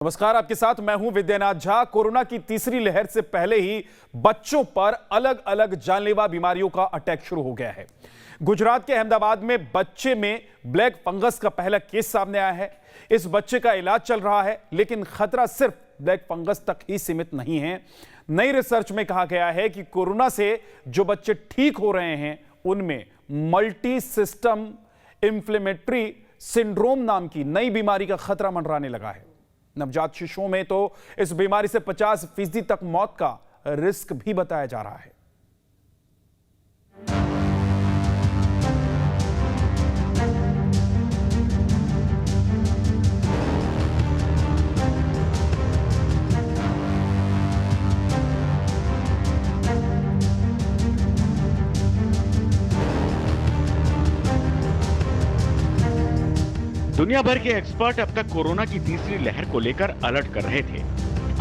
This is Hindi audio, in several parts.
नमस्कार, आपके साथ मैं हूं विद्यानाथ झा। कोरोना की तीसरी लहर से पहले ही बच्चों पर अलग अलग जानलेवा बीमारियों का अटैक शुरू हो गया है। गुजरात के अहमदाबाद में बच्चे में ब्लैक फंगस का पहला केस सामने आया है। इस बच्चे का इलाज चल रहा है, लेकिन खतरा सिर्फ ब्लैक फंगस तक ही सीमित नहीं है। नई रिसर्च में कहा गया है कि कोरोना से जो बच्चे ठीक हो रहे हैं उनमें मल्टी सिस्टम इंफ्लेमेटरी सिंड्रोम नाम की नई बीमारी का खतरा मंडराने लगा है। नवजात शिशुओं में तो इस बीमारी से 50% तक मौत का रिस्क भी बताया जा रहा है। दुनिया भर के एक्सपर्ट अब तक कोरोना की तीसरी लहर को लेकर अलर्ट कर रहे थे।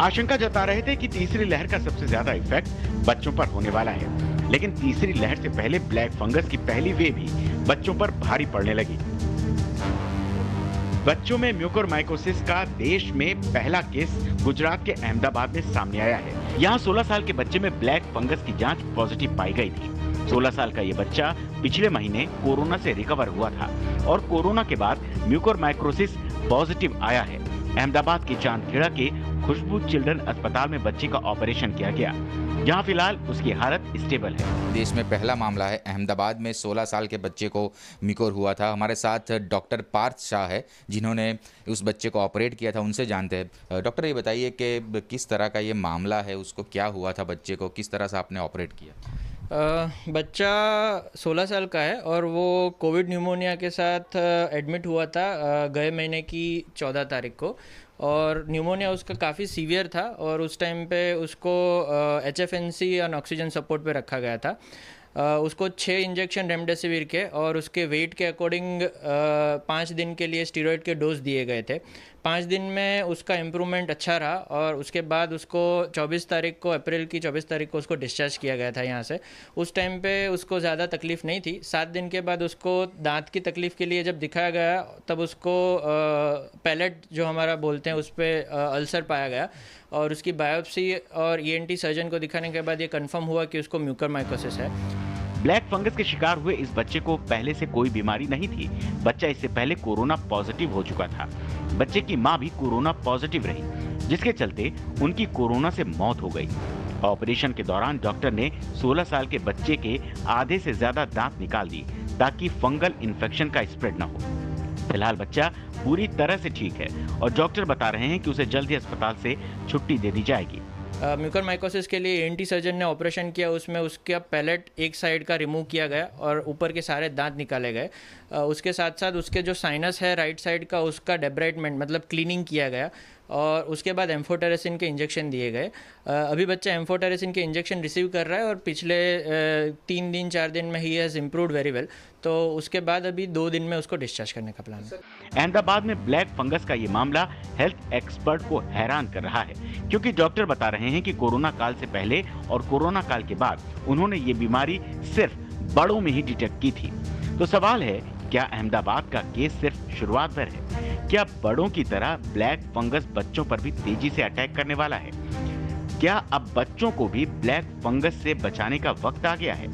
आशंका जता रहे थे कि तीसरी लहर का सबसे ज्यादा इफेक्ट बच्चों पर होने वाला है, लेकिन तीसरी लहर से पहले ब्लैक फंगस की पहली वेव भी बच्चों पर भारी पड़ने लगी। बच्चों में म्यूकोरमाइकोसिस का देश में पहला केस गुजरात के अहमदाबाद में सामने आया है। यहाँ 16 साल के बच्चे में ब्लैक फंगस की जांच पॉजिटिव पाई गई थी। 16 साल का ये बच्चा पिछले महीने कोरोना से रिकवर हुआ था और कोरोना के बाद म्यूकोरमाइकोसिस पॉजिटिव आया है। अहमदाबाद के चांदखेड़ा के खुशबू चिल्ड्रन अस्पताल में बच्चे का ऑपरेशन किया गया, जहां फिलहाल उसकी हालत स्टेबल है। देश में पहला मामला है। अहमदाबाद में 16 साल के बच्चे को म्यूकोर हुआ था। हमारे साथ डॉक्टर पार्थ शाह है, जिन्होंने उस बच्चे को ऑपरेट किया था। उनसे जानते हैं। डॉक्टर, ये बताइए कि किस तरह का ये मामला है, उसको क्या हुआ था बच्चे को, किस तरह से आपने ऑपरेट किया? बच्चा 16 साल का है और वो कोविड न्यूमोनिया के साथ एडमिट हुआ था गए महीने की 14 तारीख को। और न्यूमोनिया उसका काफ़ी सीवियर था और उस टाइम पे उसको HFNC और ऑक्सीजन सपोर्ट पे रखा गया था। उसको 6 इंजेक्शन रेमडेसिविर के और उसके वेट के अकॉर्डिंग 5 दिन के लिए स्टीरॉयड के डोज दिए गए थे। 5 दिन में उसका इम्प्रूवमेंट अच्छा रहा और उसके बाद उसको 24 तारीख को, अप्रैल की 24 तारीख को उसको डिस्चार्ज किया गया था यहाँ से। उस टाइम पे उसको ज़्यादा तकलीफ़ नहीं थी। 7 दिन के बाद उसको दांत की तकलीफ़ के लिए जब दिखाया गया, तब उसको पैलेट जो हमारा बोलते हैं उस पर अल्सर पाया गया और उसकी बायोप्सी और ENT सर्जन को दिखाने के बाद ये कंफर्म हुआ कि उसको म्यूकोरमाइकोसिस है। ब्लैक फंगस के शिकार हुए इस बच्चे को पहले से कोई बीमारी नहीं थी। बच्चा इससे पहले कोरोना पॉजिटिव हो चुका था। बच्चे की मां भी कोरोना पॉजिटिव रही, जिसके चलते उनकी कोरोना से मौत हो गई। ऑपरेशन के दौरान डॉक्टर ने 16 साल के बच्चे के आधे से ज्यादा दांत निकाल दी ताकि फंगल इन्फेक्शन का स्प्रेड न हो। फिलहाल बच्चा पूरी तरह से ठीक है और डॉक्टर बता रहे हैं कि उसे जल्द ही अस्पताल से छुट्टी दे दी जाएगी। म्यूकोरमाइकोसिस के लिए ENT सर्जन ने ऑपरेशन किया। उसमें उसका पैलेट एक साइड का रिमूव किया गया और ऊपर के सारे दांत निकाले गए। उसके साथ साथ उसके जो साइनस है राइट साइड का, उसका डेब्राइटमेंट मतलब क्लीनिंग किया गया और उसके बाद एम्फोटेरेसिन के इंजेक्शन दिए गए। अभी बच्चा एम्फोटेरेसिन के इंजेक्शन रिसीव कर रहा है और पिछले 3 दिन 4 दिन में he has improved very well. तो उसके बाद अभी 2 दिन में उसको डिस्चार्ज करने का प्लान है। अहमदाबाद में ब्लैक फंगस का ये मामला हेल्थ एक्सपर्ट को हैरान कर रहा है, क्योंकि डॉक्टर बता रहे हैं कि कोरोना काल से पहले और कोरोना काल के बाद उन्होंने ये बीमारी सिर्फ बड़ों में ही डिटेक्ट की थी। तो सवाल है, क्या अहमदाबाद का केस सिर्फ शुरुआत भर है? क्या बड़ों की तरह ब्लैक फंगस बच्चों पर भी तेजी से अटैक करने वाला है? क्या अब बच्चों को भी ब्लैक फंगस से बचाने का वक्त आ गया है?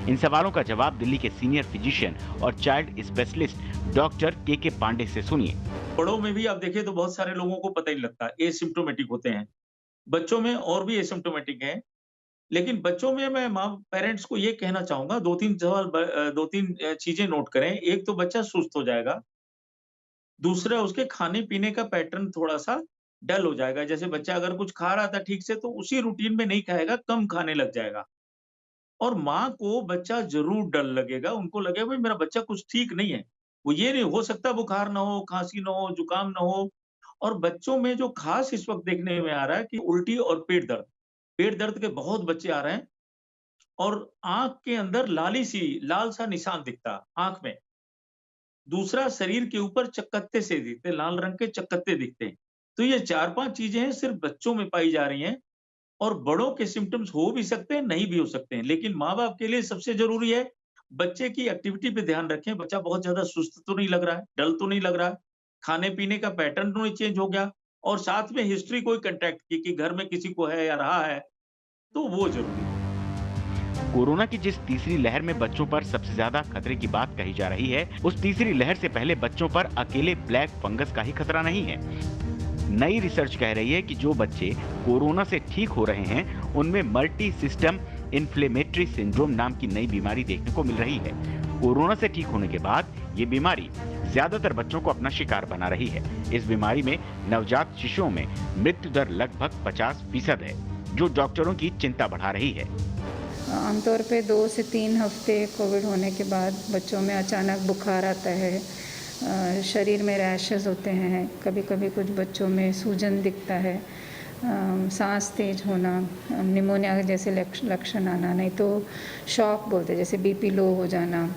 इन सवालों का जवाब दिल्ली के सीनियर फिजिशियन और चाइल्ड स्पेशलिस्ट डॉक्टर के पांडे से सुनिए। बड़ों में भी आप देखें तो बहुत सारे लोगों को पता ही नहीं लगता, एसिम्प्टोमेटिक होते हैं। बच्चों में और भी एसिम्प्टोमेटिक हैं, लेकिन बच्चों में मैं पेरेंट्स को ये कहना चाहूंगा, 2-3 चीजें नोट करें। एक तो बच्चा सुस्त हो जाएगा, दूसरा उसके खाने पीने का पैटर्न थोड़ा सा डल हो जाएगा। जैसे बच्चा अगर कुछ खा रहा था ठीक से, तो उसी रूटीन में नहीं खाएगा, कम खाने लग जाएगा। और माँ को बच्चा ज़रूर डर लगेगा, उनको लगेगा भाई मेरा बच्चा कुछ ठीक नहीं है। वो ये नहीं हो सकता बुखार ना हो, खाँसी ना हो, जुकाम ना हो। और बच्चों में जो ख़ास इस वक़्त देखने में आ रहा है कि उल्टी और पेट दर्द। पेट दर्द के बहुत बच्चे आ रहे हैं और आँख के अंदर लाल-सा निशान दिखता है आँख में। दूसरा, शरीर के ऊपर चकत्ते से दिखते, लाल रंग के चकत्ते दिखते हैं। तो ये 4-5 चीज़ें हैं, सिर्फ़ बच्चों में पाई जा रही हैं। और बड़ों के सिम्पटम्स हो भी सकते हैं, नहीं भी हो सकते हैं। लेकिन माँ-बाप के लिए सबसे ज़रूरी है, बच्चे की एक्टिविटी पे ध्यान रखें। बच्चा बहुत ज़्यादा सुस्त तो नहीं लग रहा है, डल तो नहीं लग रहा है, खाने-पीने का पैटर्न तो नहीं चेंज हो गया, और साथ में हिस्ट्री कोई कॉन्टैक्ट की कि घर में किसी को है या रहा है, तो वो ज़रूरी है। कोरोना की जिस तीसरी लहर में बच्चों पर सबसे ज्यादा खतरे की बात कही जा रही है, उस तीसरी लहर से पहले बच्चों पर अकेले ब्लैक फंगस का ही खतरा नहीं है। नई रिसर्च कह रही है कि जो बच्चे कोरोना से ठीक हो रहे हैं, उनमें मल्टी सिस्टम इन्फ्लेमेटरी सिंड्रोम नाम की नई बीमारी देखने को मिल रही है। कोरोना से ठीक होने के बाद ये बीमारी ज्यादातर बच्चों को अपना शिकार बना रही है। इस बीमारी में नवजात शिशुओं में मृत्यु दर लगभग 50% है, जो डॉक्टरों की चिंता बढ़ा रही है। आमतौर पे 2 से 3 हफ्ते कोविड होने के बाद बच्चों में अचानक बुखार आता है, शरीर में रैशेस होते हैं, कभी कभी कुछ बच्चों में सूजन दिखता है, सांस तेज होना, निमोनिया जैसे लक्षण आना, नहीं तो शॉक बोलते हैं जैसे बीपी लो हो जाना,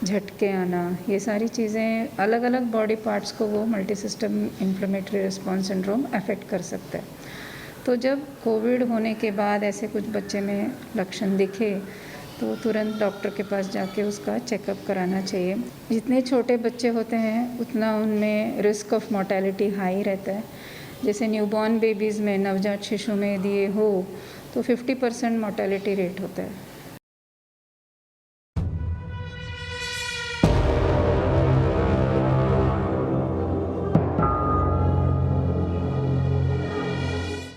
झटके आना, ये सारी चीज़ें अलग अलग बॉडी पार्ट्स को वो multi system inflammatory response syndrome affect कर सकता है। तो जब कोविड होने के बाद ऐसे कुछ बच्चे में लक्षण दिखे तो तुरंत डॉक्टर के पास जाके उसका चेकअप कराना चाहिए। जितने छोटे बच्चे होते हैं उतना उनमें रिस्क ऑफ मोर्टेलिटी हाई रहता है। जैसे न्यूबॉर्न बेबीज़ में, नवजात शिशु में यदि ये हो तो 50% मोर्टेलिटी रेट होता है।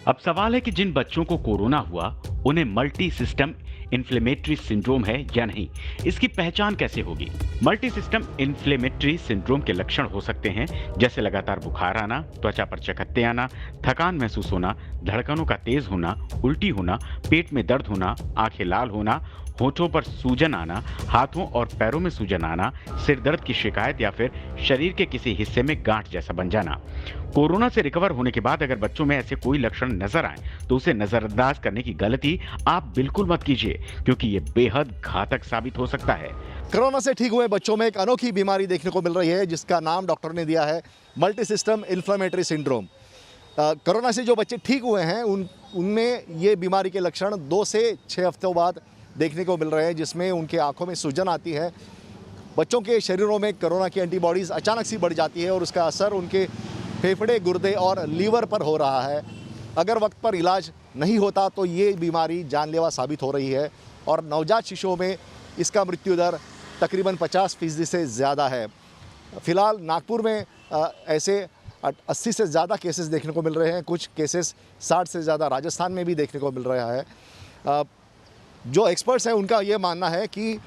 अब सवाल है कि जिन बच्चों को कोरोना हुआ, उन्हें मल्टी सिस्टम इन्फ्लेमेटरी सिंड्रोम है या नहीं। इसकी पहचान कैसे होगी? मल्टी सिस्टम इन्फ्लेमेटरी सिंड्रोम के लक्षण हो सकते हैं जैसे लगातार बुखार आना, त्वचा पर चकत्ते आना, थकान महसूस होना, धड़कनों का तेज होना, उल्टी होना, पेट में दर्द होना, आंखें लाल होना, होठों पर सूजन आना, हाथों और पैरों में सूजन आना, सिर दर्द की शिकायत या फिर शरीर के किसी हिस्से में गांठ जैसा बन जाना। कोरोना से रिकवर होने के बाद अगर बच्चों में ऐसे कोई लक्षण नजर आए तो उसे नजरअंदाज करने की गलती आप बिल्कुल मत कीजिए, क्योंकि ये बेहद घातक साबित हो सकता है। कोरोना से ठीक हुए बच्चों में एक अनोखी बीमारी देखने को मिल रही है जिसका नाम डॉक्टर ने दिया है multi system inflammatory syndrome. Corona से जो बच्चे ठीक हुए हैं उनमें ये बीमारी के लक्षण 2 से 6 हफ्तों बाद देखने को मिल रहे हैं, जिसमें उनके आंखों में सूजन आती है, बच्चों के शरीरों में कोरोना की एंटीबॉडीज़ अचानक सी बढ़ जाती है और उसका असर उनके फेफड़े, गुर्दे और लीवर पर हो रहा है। अगर वक्त पर इलाज नहीं होता तो ये बीमारी जानलेवा साबित हो रही है और नवजात शिशुओं में इसका मृत्यु दर तकरीबन 50% से ज़्यादा है। फ़िलहाल नागपुर में ऐसे 80 से ज़्यादा केसेस देखने को मिल रहे हैं, कुछ केसेस 60 से ज़्यादा राजस्थान में भी देखने को मिल रहा है। जो एक्सपर्ट्स हैं उनका ये मानना है कि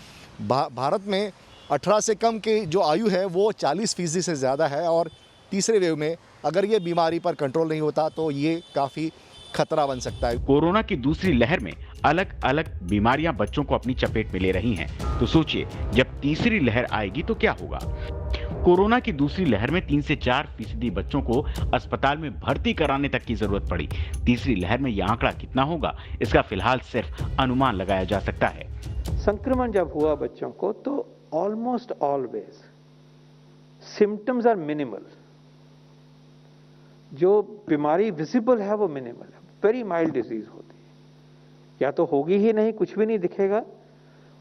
भारत में 18 से कम की जो आयु है वो 40% से ज़्यादा है और तीसरे वेव में अगर ये बीमारी पर कंट्रोल नहीं होता तो ये काफ़ी खतरा बन सकता है। कोरोना की दूसरी लहर में अलग अलग बीमारियां बच्चों को अपनी चपेट में ले रही हैं, तो सोचिए जब तीसरी लहर आएगी तो क्या होगा। कोरोना की दूसरी लहर में 3 से 4% बच्चों को अस्पताल में भर्ती कराने तक की जरूरत पड़ी। तीसरी लहर में यह आंकड़ा कितना होगा, इसका फिलहाल सिर्फ अनुमान लगाया जा सकता है। संक्रमण जब हुआ बच्चों को तो almost always symptoms are minimal, जो बीमारी विजिबल है वो मिनिमल है, वेरी माइल्ड डिजीज होती है, या तो होगी ही नहीं, कुछ भी नहीं दिखेगा,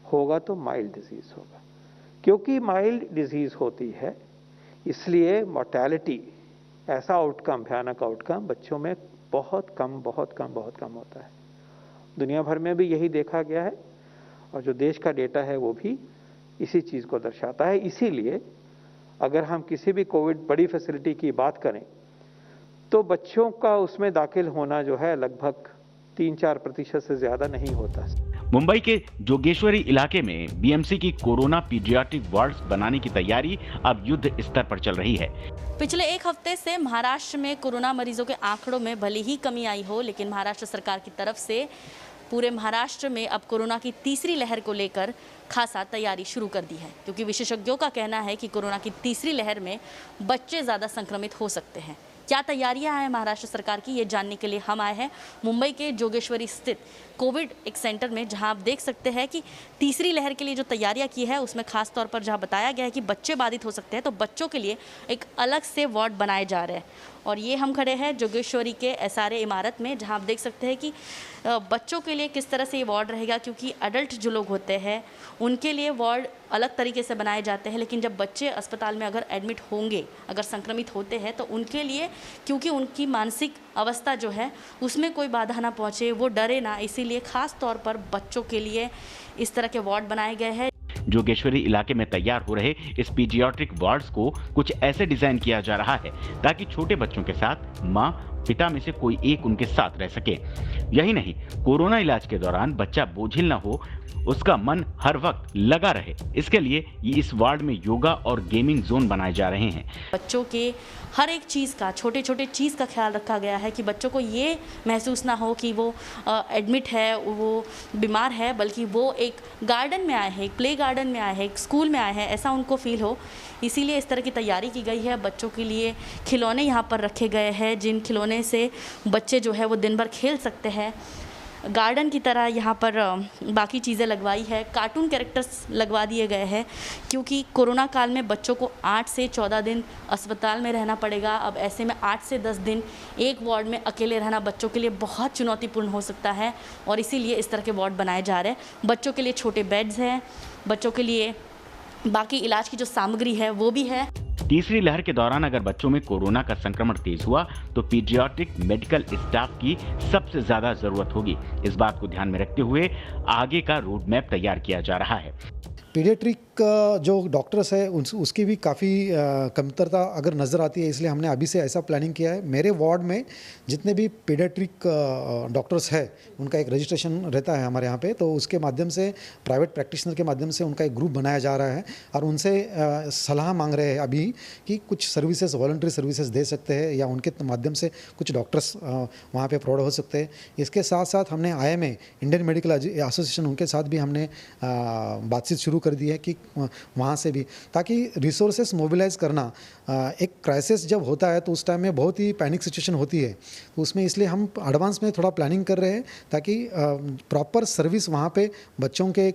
होगा तो माइल्ड डिजीज होगा। क्योंकि माइल्ड डिजीज होती है इसलिए मोर्टेलिटी, ऐसा आउटकम, भयानक आउटकम बच्चों में बहुत कम होता है। दुनिया भर में भी यही देखा गया है और जो देश का डेटा है वो भी इसी चीज़ को दर्शाता है। इसीलिए अगर हम किसी भी कोविड बड़ी फैसिलिटी की बात करें तो बच्चों का उसमें दाखिल होना जो है लगभग 3-4% से ज़्यादा नहीं होता। मुंबई के जोगेश्वरी इलाके में बीएमसी की कोरोना पीडियाट्रिक वार्ड्स बनाने की तैयारी अब युद्ध स्तर पर चल रही है। पिछले एक हफ्ते से महाराष्ट्र में कोरोना मरीजों के आंकड़ों में भले ही कमी आई हो, लेकिन महाराष्ट्र सरकार की तरफ से पूरे महाराष्ट्र में अब कोरोना की तीसरी लहर को लेकर खासा तैयारी शुरू कर दी है, क्योंकि विशेषज्ञों का कहना है कि कोरोना की तीसरी लहर में बच्चे ज़्यादा संक्रमित हो सकते हैं। क्या तैयारियां हैं महाराष्ट्र सरकार की, ये जानने के लिए हम आए हैं मुंबई के जोगेश्वरी स्थित कोविड एक सेंटर में, जहां आप देख सकते हैं कि तीसरी लहर के लिए जो तैयारियां की है उसमें खास तौर पर जहां बताया गया है कि बच्चे बाधित हो सकते हैं, तो बच्चों के लिए एक अलग से वार्ड बनाए जा रहे हैं और ये हम खड़े हैं जोगेश्वरी के SRA इमारत में, जहां आप देख सकते हैं कि बच्चों के लिए किस तरह से ये वार्ड रहेगा, क्योंकि अडल्ट जो लोग होते हैं उनके लिए वार्ड अलग तरीके से बनाए जाते हैं, लेकिन जब बच्चे अस्पताल में अगर एडमिट होंगे, अगर संक्रमित होते हैं, तो उनके लिए, क्योंकि उनकी मानसिक अवस्था जो है उसमें कोई बाधा ना पहुँचे, वो डरे ना, इसीलिए ख़ास तौर पर बच्चों के लिए इस तरह के वार्ड बनाए गए हैं। जोगेश्वरी इलाके में तैयार हो रहे इस पीडियाट्रिक वार्ड्स को कुछ ऐसे डिजाइन किया जा रहा है ताकि छोटे बच्चों के साथ मां, पिता में से कोई एक उनके साथ रह सके। यही नहीं, कोरोना इलाज के दौरान बच्चा बोझिल न हो, उसका मन हर वक्त लगा रहे, इसके लिए ये इस वार्ड में योगा और गेमिंग जोन बनाए जा रहे हैं। बच्चों के हर एक चीज़ का, छोटे छोटे चीज़ का ख्याल रखा गया है कि बच्चों को ये महसूस ना हो कि वो एडमिट है, वो बीमार है, बल्कि वो एक गार्डन में आए हैं, एक प्ले गार्डन में आए हैं, एक स्कूल में आए हैं, ऐसा उनको फील हो। इसीलिए इस तरह की तैयारी की गई है। बच्चों के लिए खिलौने यहाँ पर रखे गए हैं, जिन खिलौने से बच्चे जो है वो दिन भर खेल सकते हैं। गार्डन की तरह यहाँ पर बाकी चीज़ें लगवाई है, कार्टून कैरेक्टर्स लगवा दिए गए हैं, क्योंकि कोरोना काल में बच्चों को 8 से 14 दिन अस्पताल में रहना पड़ेगा। अब ऐसे में 8 से 10 दिन एक वार्ड में अकेले रहना बच्चों के लिए बहुत चुनौतीपूर्ण हो सकता है, और इसीलिए इस तरह के वार्ड बनाए जा रहे हैं। बच्चों के लिए छोटे बेड्स हैं, बच्चों के लिए बाकी इलाज की जो सामग्री है वो भी है। तीसरी लहर के दौरान अगर बच्चों में कोरोना का संक्रमण तेज हुआ तो पीडियाट्रिक मेडिकल स्टाफ की सबसे ज्यादा जरूरत होगी। इस बात को ध्यान में रखते हुए आगे का रोड मैप तैयार किया जा रहा है। पीडियाट्रिक जो डॉक्टर्स है उसकी भी काफ़ी कमतरता अगर नज़र आती है, इसलिए हमने अभी से ऐसा प्लानिंग किया है। मेरे वार्ड में जितने भी पीडियाट्रिक डॉक्टर्स है उनका एक रजिस्ट्रेशन रहता है हमारे यहाँ पे, तो उसके माध्यम से प्राइवेट प्रैक्टिशनर के माध्यम से उनका एक ग्रुप बनाया जा रहा है और उनसे सलाह मांग रहे हैं अभी कि कुछ सर्विसेज, वॉलंटरी सर्विसेज दे सकते हैं या उनके माध्यम से कुछ डॉक्टर्स वहाँ पे प्रोवाइड हो सकते हैं। इसके साथ साथ हमने IMA, इंडियन मेडिकल एसोसिएशन, उनके साथ भी हमने बातचीत शुरू कर दी है कि वहाँ से भी, ताकि रिसोर्सेस मोबिलाइज करना, एक क्राइसिस जब होता है तो उस टाइम में बहुत ही पैनिक सिचुएशन होती है, तो उसमें इसलिए हम एडवांस में थोड़ा प्लानिंग कर रहे हैं ताकि प्रॉपर सर्विस वहाँ पे बच्चों के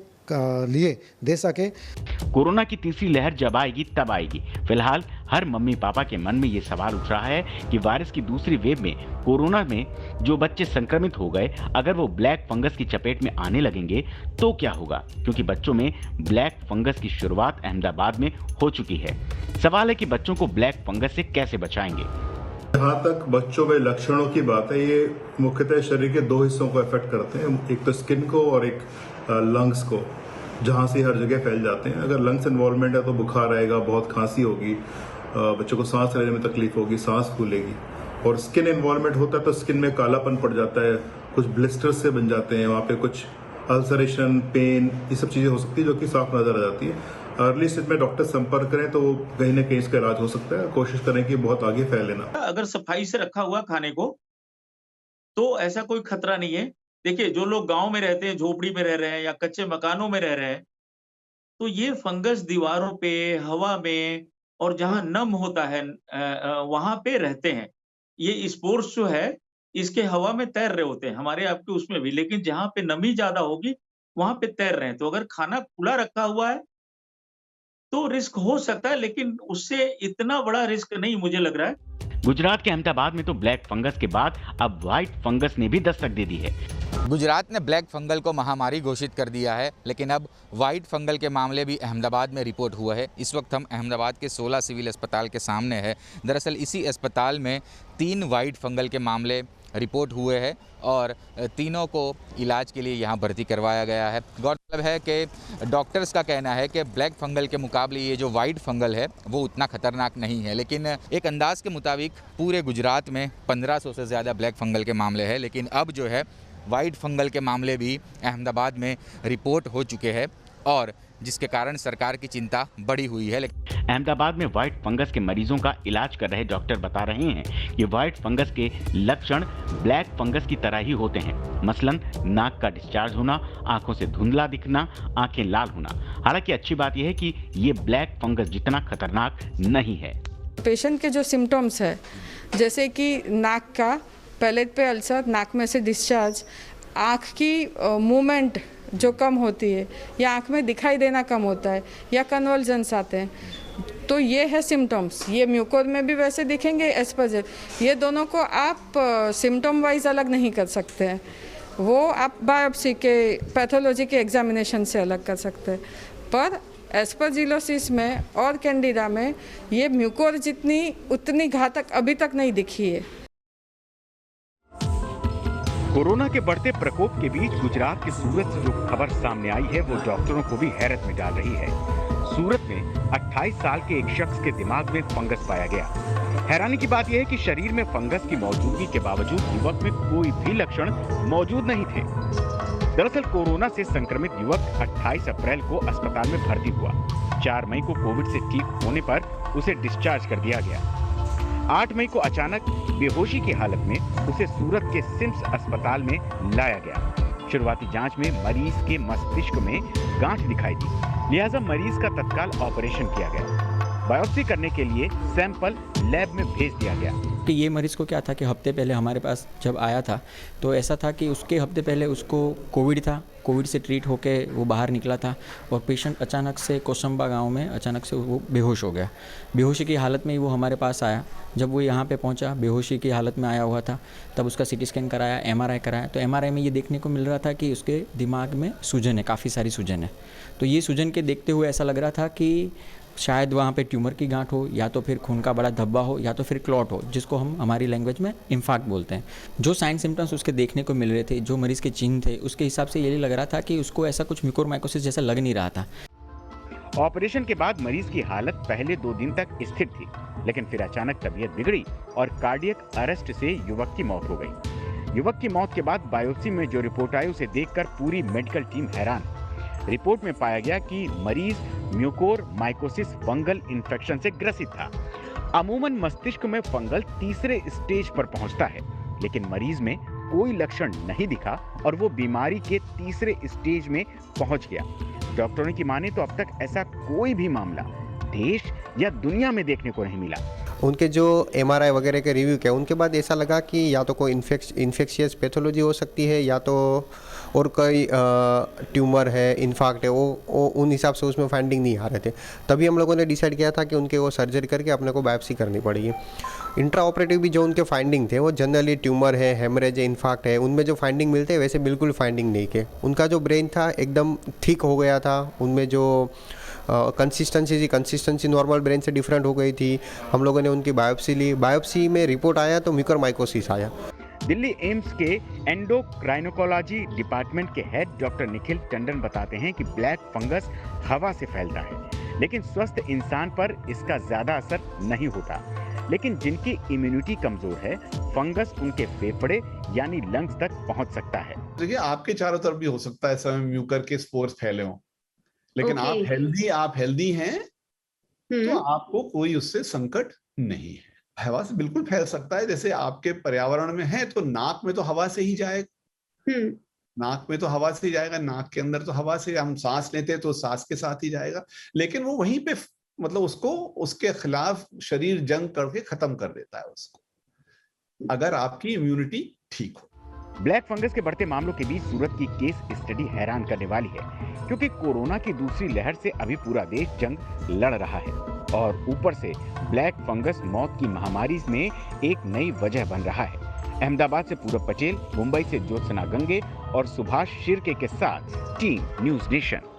लिए दे सके। कोरोना की तीसरी लहर जब आएगी तब आएगी। फिलहाल हर मम्मी पापा के मन में ये सवाल उठ रहा है कि वायरस की दूसरी वेव में कोरोना में जो बच्चे संक्रमित हो गए, अगर वो ब्लैक फंगस की चपेट में आने लगेंगे तो क्या होगा, क्योंकि बच्चों में ब्लैक फंगस की शुरुआत अहमदाबाद में हो चुकी है। सवाल है कि बच्चों को ब्लैक फंगस से कैसे बचाएंगे। जहाँ तक बच्चों में लक्षणों की बात है, ये मुख्यतः शरीर के 2 हिस्सों को अफेक्ट करते हैं, एक तो स्किन को और एक लंग्स को, जहाँ से हर जगह फैल जाते हैं। अगर लंग्स इन्वॉल्वमेंट है तो बुखार आएगा, बहुत खांसी होगी, बच्चों को सांस लेने में तकलीफ होगी, सांस फूलेगी। और स्किन इन्वॉल्वमेंट होता है तो स्किन में कालापन पड़ जाता है, कुछ ब्लिस्टर्स से बन जाते हैं, वहाँ पे कुछ अल्सरेशन, पेन, ये सब चीज़ें हो सकती है जो कि साफ नजर आ जाती है। अर्ली स्टेज में डॉक्टर संपर्क करें तो कहीं ना कहीं इसका इलाज हो सकता है। कोशिश करें कि बहुत आगे फैले ना। अगर सफाई से रखा हुआ खाने को तो ऐसा कोई खतरा नहीं है। देखिए, जो लोग गांव में रहते हैं, झोपड़ी में रह रहे हैं या कच्चे मकानों में रह रहे हैं, तो ये फंगस दीवारों पे, हवा में और जहां नम होता है वहां पे रहते हैं। ये स्पोर्स जो है इसके हवा में तैर रहे होते हैं, हमारे आपके उसमें भी, लेकिन जहां पे नमी ज्यादा होगी वहां पे तैर रहे हैं। तो अगर खाना खुला रखा हुआ है तो रिस्क हो सकता है, लेकिन उससे इतना बड़ा रिस्क नहीं मुझे लग रहा है। गुजरात के अहमदाबाद में तो ब्लैक फंगस के बाद अब व्हाइट फंगस ने भी दस्तक दे दी है। गुजरात ने ब्लैक फंगल को महामारी घोषित कर दिया है, लेकिन अब वाइट फंगल के मामले भी अहमदाबाद में रिपोर्ट हुआ है। इस वक्त हम अहमदाबाद के 16 सिविल अस्पताल के सामने हैं। दरअसल इसी अस्पताल में 3 वाइट फंगल के मामले रिपोर्ट हुए हैं और तीनों को इलाज के लिए यहाँ भर्ती करवाया गया है। गौरतलब है कि डॉक्टर्स का कहना है कि ब्लैक फंगल के मुकाबले ये जो वाइट फंगल है वो उतना खतरनाक नहीं है, लेकिन एक अंदाज के मुताबिक पूरे गुजरात में 1500 से ज़्यादा ब्लैक फंगल के मामले हैं। लेकिन अब जो है वाइट फंगल के मामले भी अहमदाबाद में रिपोर्ट हो चुके हैं और जिसके कारण सरकार की चिंता बढ़ी हुई है। अहमदाबाद में व्हाइट फंगस के मरीजों का इलाज कर रहे डॉक्टर बता रहे हैं कि व्हाइट फंगस के लक्षण ब्लैक फंगस की तरह ही होते हैं, मसलन नाक का डिस्चार्ज होना, आंखों से धुंधला दिखना, आंखें लाल होना। हालांकि अच्छी बात यह है कि ये ब्लैक फंगस जितना खतरनाक नहीं है। पेशेंट के जो सिम्टम्स है, जैसे कि नाक का पैलेट पे अल्सर, नाक में से डिस्चार्ज, आँख की मूवमेंट जो कम होती है या आँख में दिखाई देना कम होता है या कन्वर्जन्स आते हैं, तो ये है सिम्टम्स, ये म्यूकोर में भी वैसे दिखेंगे, एस्पर्जिल, ये दोनों को आप सिम्टम वाइज अलग नहीं कर सकते हैं, वो आप बायोप्सी के पैथोलॉजी के एग्जामिनेशन से अलग कर सकते हैं। पर एस्परजिलोसिस में और कैंडिडा में ये म्यूकोर जितनी उतनी घातक अभी तक नहीं दिखी है। कोरोना के बढ़ते प्रकोप के बीच गुजरात के सूरत से जो खबर सामने आई है वो डॉक्टरों को भी हैरत में डाल रही है। सूरत में 28 साल के एक शख्स के दिमाग में फंगस पाया गया। हैरानी की बात यह है कि शरीर में फंगस की मौजूदगी के बावजूद युवक में कोई भी लक्षण मौजूद नहीं थे। दरअसल कोरोना से संक्रमित युवक 28 अप्रैल को अस्पताल में भर्ती हुआ। 4 मई को कोविड से ठीक होने पर उसे डिस्चार्ज कर दिया गया। 8 मई को अचानक बेहोशी की हालत में उसे सूरत के सिम्स अस्पताल में लाया गया। शुरुआती जांच में मरीज के मस्तिष्क में गांठ दिखाई दी, लिहाजा मरीज का तत्काल ऑपरेशन किया गया। बायोप्सी करने के लिए सैंपल लैब में भेज दिया गया। कि ये मरीज़ को क्या था कि हफ्ते पहले हमारे पास जब आया था तो ऐसा था कि उसके हफ्ते पहले उसको कोविड था, कोविड से ट्रीट होके वो बाहर निकला था और पेशेंट अचानक से कोसंबा गांव में अचानक से वो बेहोश हो गया। बेहोशी की हालत में ही वो हमारे पास आया। जब वो यहाँ पे पहुँचा बेहोशी की हालत में आया हुआ था, तब उसका सीटी स्कैन कराया, MRI कराया। तो MRI में ये देखने को मिल रहा था कि उसके दिमाग में सूजन है, काफ़ी सारी सूजन है। तो ये सूजन के देखते हुए ऐसा लग रहा था कि शायद वहाँ पे ट्यूमर की गांठ हो, या तो फिर खून का बड़ा धब्बा हो, या तो फिर क्लॉट हो, जिसको हम हमारी लैंग्वेज में इंफाक्ट बोलते हैं। जो साइन सिम्टम्स उसके देखने को मिल रहे थे, जो मरीज़ के चिन्ह थे, उसके हिसाब से ये लग रहा था कि उसको ऐसा कुछ म्यूकोरमाइकोसिस जैसा लग नहीं रहा था। ऑपरेशन के बाद मरीज की हालत पहले 2 दिन तक स्थिर थी, लेकिन फिर अचानक तबीयत बिगड़ी और कार्डियक अरेस्ट से युवक की मौत हो गई। युवक की मौत के बाद बायोप्सी में जो रिपोर्ट आई उसे देखकर पूरी मेडिकल टीम हैरान। रिपोर्ट में पाया गया कि मरीज म्यूकोरमाइकोसिस फंगल इन्फेक्शन से ग्रसित था। अमूमन मस्तिष्क में फंगल तीसरे स्टेज पर पहुंचता है, लेकिन मरीज में कोई लक्षण नहीं दिखा और वो बीमारी के तीसरे स्टेज में पहुंच गया। डॉक्टरों की माने तो अब तक ऐसा कोई भी मामला देश या दुनिया में देखने को नहीं मिला। उनके जो MRI वगैरह के रिव्यू किया उनके बाद ऐसा लगा कि या तो कोई इन्फेक्शियस पैथोलॉजी हो सकती है, या तो और कोई ट्यूमर है, इन्फाक्ट है, वो उन हिसाब से उसमें फाइंडिंग नहीं आ रहे थे। तभी हम लोगों ने डिसाइड किया था कि उनके वो सर्जरी करके अपने को बायोप्सी करनी पड़ेगी। इंट्रा ऑपरेटिव भी जो उनके फाइंडिंग थे वो जनरली ट्यूमर है, हेमरेज है, इन्फाक्ट है, उनमें जो फाइंडिंग मिलते हैं वैसे बिल्कुल फाइंडिंग नहीं के। उनका जो ब्रेन था एकदम ठीक हो गया था, उनमें जो कंसिस्टेंसी नॉर्मल ब्रेन से डिफरेंट हो गई थी। हम लोगों ने उनकी बायोप्सी ली, बायोप्सी में रिपोर्ट आया तो म्यूकोरमाइकोसिस आया। दिल्ली एम्स के एंडोक्राइनोकोलॉजी डिपार्टमेंट के हेड डॉक्टर निखिल टंडन बताते हैं कि ब्लैक फंगस हवा से फैलता है, लेकिन स्वस्थ इंसान पर इसका ज्यादा असर नहीं होता। लेकिन जिनकी इम्यूनिटी कमजोर है, फंगस उनके फेफड़े यानी लंग्स तक पहुंच सकता है। देखिए, आपके चारों तरफ भी हो सकता है समय म्यूकर के स्पोर्स फैले हों, लेकिन आप हेल्दी हैं तो आपको कोई उससे संकट नहीं है। हवा से बिल्कुल फैल सकता है, जैसे आपके पर्यावरण में है तो नाक में तो हवा से ही जाएगा, नाक में तो हवा से ही जाएगा, नाक के अंदर तो हवा से हम सांस लेते हैं तो सांस के साथ ही जाएगा, लेकिन वो वहीं पे मतलब उसको उसके खिलाफ शरीर जंग करके खत्म कर देता है उसको, अगर आपकी इम्यूनिटी ठीक हो। ब्लैक फंगस के बढ़ते मामलों के बीच सूरत की केस स्टडी हैरान करने वाली है, क्योंकि कोरोना की दूसरी लहर से अभी पूरा देश जंग लड़ रहा है और ऊपर से ब्लैक फंगस मौत की महामारी में एक नई वजह बन रहा है। अहमदाबाद से पूरब पटेल, मुंबई से ज्योत्सना गंगे और सुभाष शिर्के के साथ टीम न्यूज़ नेशन।